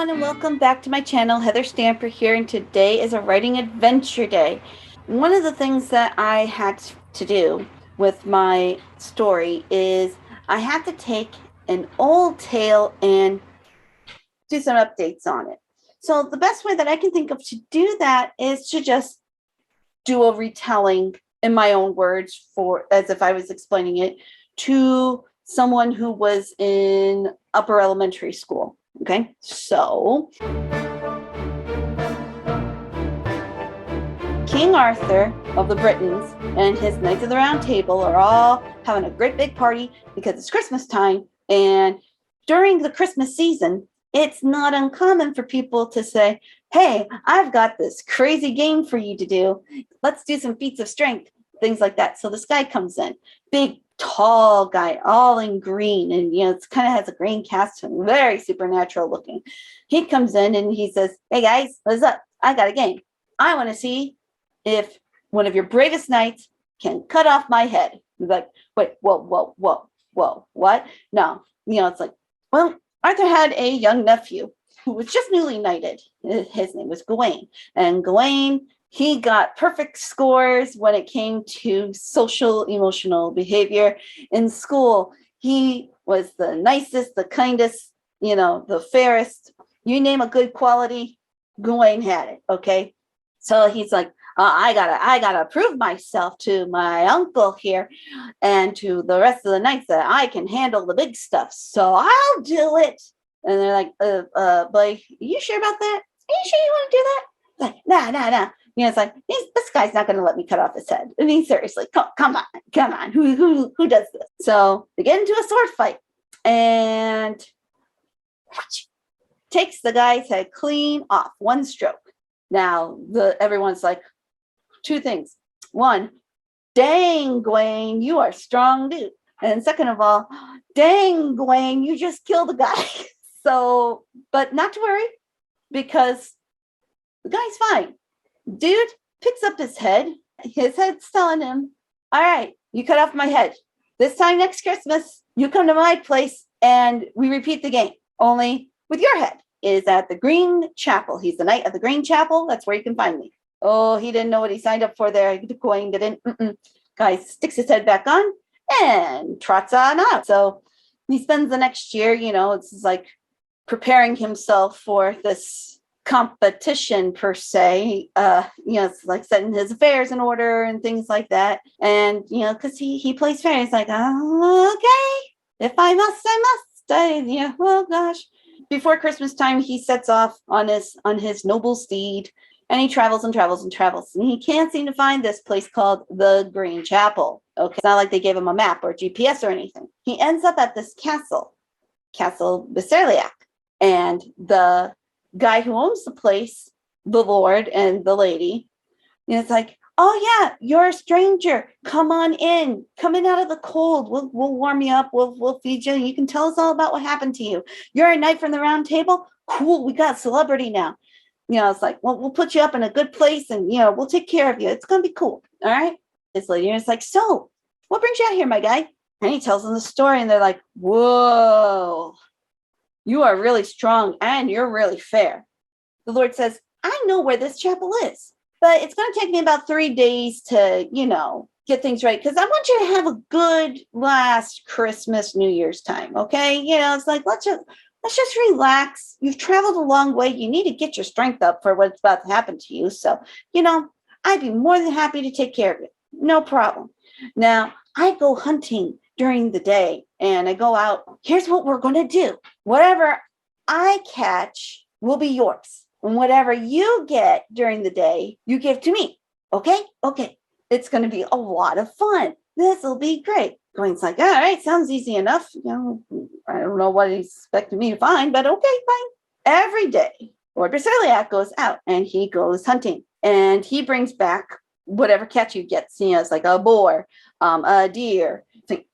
everyone, and welcome back to my channel. Heather Stamper here, and today is a writing adventure day. One of the things that I had to do with my story is I had to take an old tale and do some updates on it. So the best way that I can think of to do that is to just do a retelling in my own words, for as if I was explaining it to someone who was in upper elementary school. Okay, so King Arthur of the Britons and his Knights of the Round Table are all having a great big party because it's Christmas time. And during the Christmas season, it's not uncommon for people to say, hey, I've got this crazy game for you to do. Let's do some feats of strength, things like that. So this guy comes in, big, tall guy, all in green. And, it kind of has a green cast and very supernatural looking. He comes in and he says, hey, guys, what's up? I got a game. I want to see if one of your bravest knights can cut off my head. He's like, wait, whoa, what? No, it's like, well, Arthur had a young nephew who was just newly knighted. His name was Gawain. And Gawain, he got perfect scores when it came to social emotional behavior in school. He was the nicest, the kindest, the fairest. You name a good quality, Gawain had it, okay? So he's like, I gotta prove myself to my uncle here and to the rest of the knights that I can handle the big stuff. So I'll do it. And they're like, Blake, are you sure about that? Are you sure you want to do that? Like, nah. It's like, this guy's not going to let me cut off his head. I mean, seriously, come on. Who does this? So they get into a sword fight and takes the guy's head clean off, one stroke. Now, everyone's like, two things. One, dang, Gawain, you are strong, dude. And second of all, dang, Gawain, you just killed a guy. So, but not to worry, because the guy's fine. Dude picks up his head. His head's telling him, all right, you cut off my head. This time next Christmas, you come to my place and we repeat the game, only with your head. It is at the Green Chapel. He's the knight of the Green Chapel. That's where you can find me. Oh, he didn't know what he signed up for there. Gawain didn't. Guy sticks his head back on and trots on out. So he spends the next year, it's like preparing himself for this competition per se. It's like setting his affairs in order and things like that. And, because he plays fair. He's like, okay, if I must, I must. Oh gosh. Before Christmas time, he sets off on his noble steed. And he travels and travels and travels. And he can't seem to find this place called the Green Chapel. Okay, it's not like they gave him a map or GPS or anything. He ends up at this Castle Basiliac. And the guy who owns the place, the Lord and the lady, it's like, oh yeah, you're a stranger. Come on in. Come in out of the cold. We'll warm you up. We'll feed you. You can tell us all about what happened to you. You're a knight from the Round Table? Cool, we got a celebrity now. It's like, well, we'll put you up in a good place and, we'll take care of you. It's going to be cool. All right. This lady is like, so what brings you out here, my guy? And he tells them the story and they're like, whoa, you are really strong and you're really fair. The Lord says, I know where this chapel is, but it's going to take me about 3 days to, get things right. Because I want you to have a good last Christmas, New Year's time. Okay. It's like, let's just relax. You've traveled a long way. You need to get your strength up for what's about to happen to you. So, I'd be more than happy to take care of it. No problem. Now, I go hunting during the day and I go out. Here's what we're going to do. Whatever I catch will be yours. And whatever you get during the day, you give to me. Okay? Okay. It's going to be a lot of fun. This will be great. Gawain's like, all right, sounds easy enough. I don't know what he's expecting me to find, but okay, fine. Every day, Lord Basiliac goes out and he goes hunting and he brings back whatever catch he gets. It's like a boar, a deer,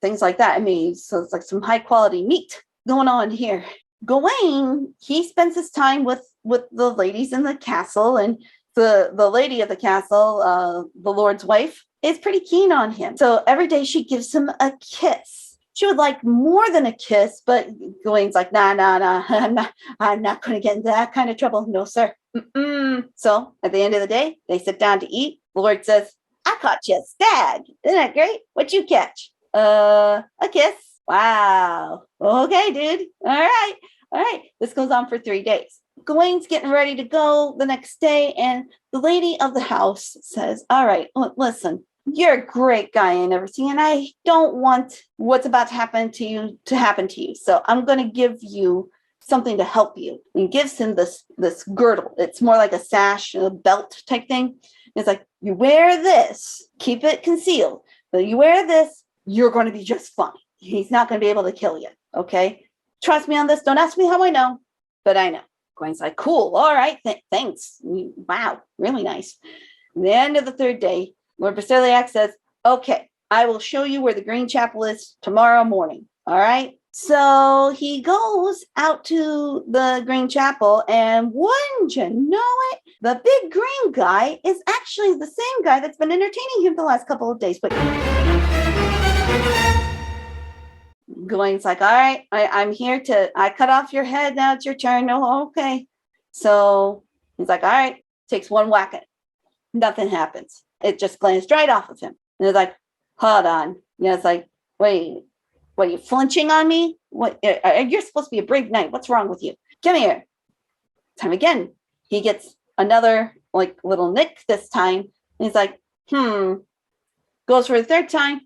things like that. So it's like some high quality meat going on here. Gawain, he spends his time with the ladies in the castle, and the lady of the castle, the Lord's wife, is pretty keen on him. So every day she gives him a kiss. she would like more than a kiss, but Gawain's like, nah, I'm not going to get into that kind of trouble. No, sir. Mm-mm. So at the end of the day, they sit down to eat. The Lord says, I caught you a stag. Isn't that great? What'd you catch? A kiss. Wow. Okay, dude. All right. This goes on for 3 days. Gawain's getting ready to go the next day, and the lady of the house says, all right, listen, you're a great guy and everything, and I don't want what's about to happen to you. So I'm going to give you something to help you. And gives him this girdle. It's more like a sash, a belt type thing. It's like, you wear this, keep it concealed, but you wear this, you're going to be just fine. He's not going to be able to kill you. Okay. Trust me on this. Don't ask me how I know, but I know. Gawain's like, cool. All right. Thanks. Wow. Really nice. At the end of the 3rd day, Lord Basiliac says, okay, I will show you where the Green Chapel is tomorrow morning. All right. So he goes out to the Green Chapel, and wouldn't you know it, the big green guy is actually the same guy that's been entertaining him the last couple of days. But Gawain's like, all right, I'm here I cut off your head. Now it's your turn. Oh, okay. So he's like, all right, takes one whack at it. Nothing happens. It just glanced right off of him. And it's like, hold on. It's like, wait, what, are you flinching on me? What? You're supposed to be a brave knight. What's wrong with you? Come here. Time again. He gets another like little nick this time. And he's like, goes for the 3rd time.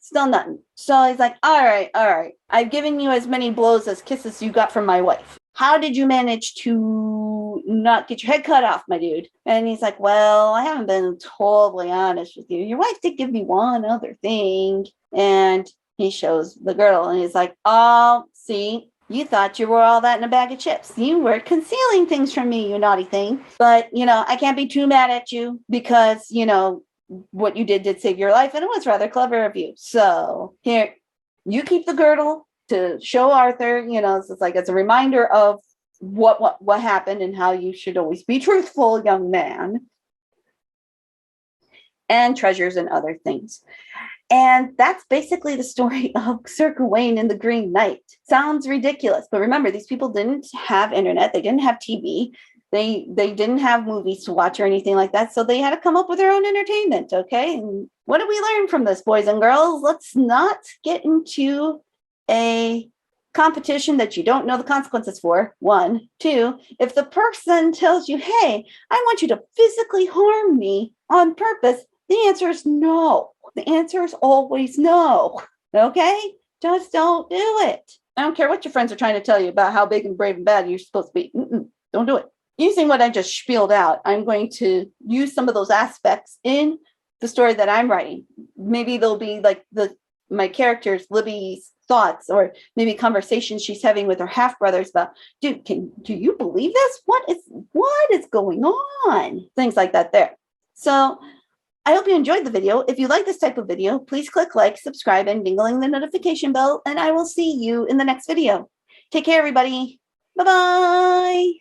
Still nothing. So he's like, all right. I've given you as many blows as kisses you got from my wife. How did you manage to not get your head cut off, my dude? And he's like, well, I haven't been totally honest with you. Your wife did give me one other thing. And he shows the girl, and he's like, oh, see, you thought you were all that in a bag of chips. You were concealing things from me, you naughty thing. But, I can't be too mad at you because, what you did save your life, and it was rather clever of you. So here, you keep the girdle to show Arthur, it's like it's a reminder of what happened and how you should always be truthful, young man. And treasures and other things. And that's basically the story of Sir Gawain and the Green Knight. Sounds ridiculous, but remember, these people didn't have internet. They didn't have TV. They didn't have movies to watch or anything like that. So they had to come up with their own entertainment. Okay. And what did we learn from this, boys and girls? Let's not get into a competition that you don't know the consequences for. 1, 2, if the person tells you, hey, I want you to physically harm me on purpose, the answer is no. The answer is always no. Okay? Just don't do it. I don't care what your friends are trying to tell you about how big and brave and bad you're supposed to be. Don't do it. Using what I just spieled out, I'm going to use some of those aspects in the story that I'm writing. Maybe they'll be like my characters, Libby's thoughts, or maybe conversations she's having with her half brothers about, dude, do you believe this? What is going on? Things like that there. So I hope you enjoyed the video. If you like this type of video, please click like, subscribe, and dingling the notification bell, and I will see you in the next video. Take care, everybody. Bye-bye.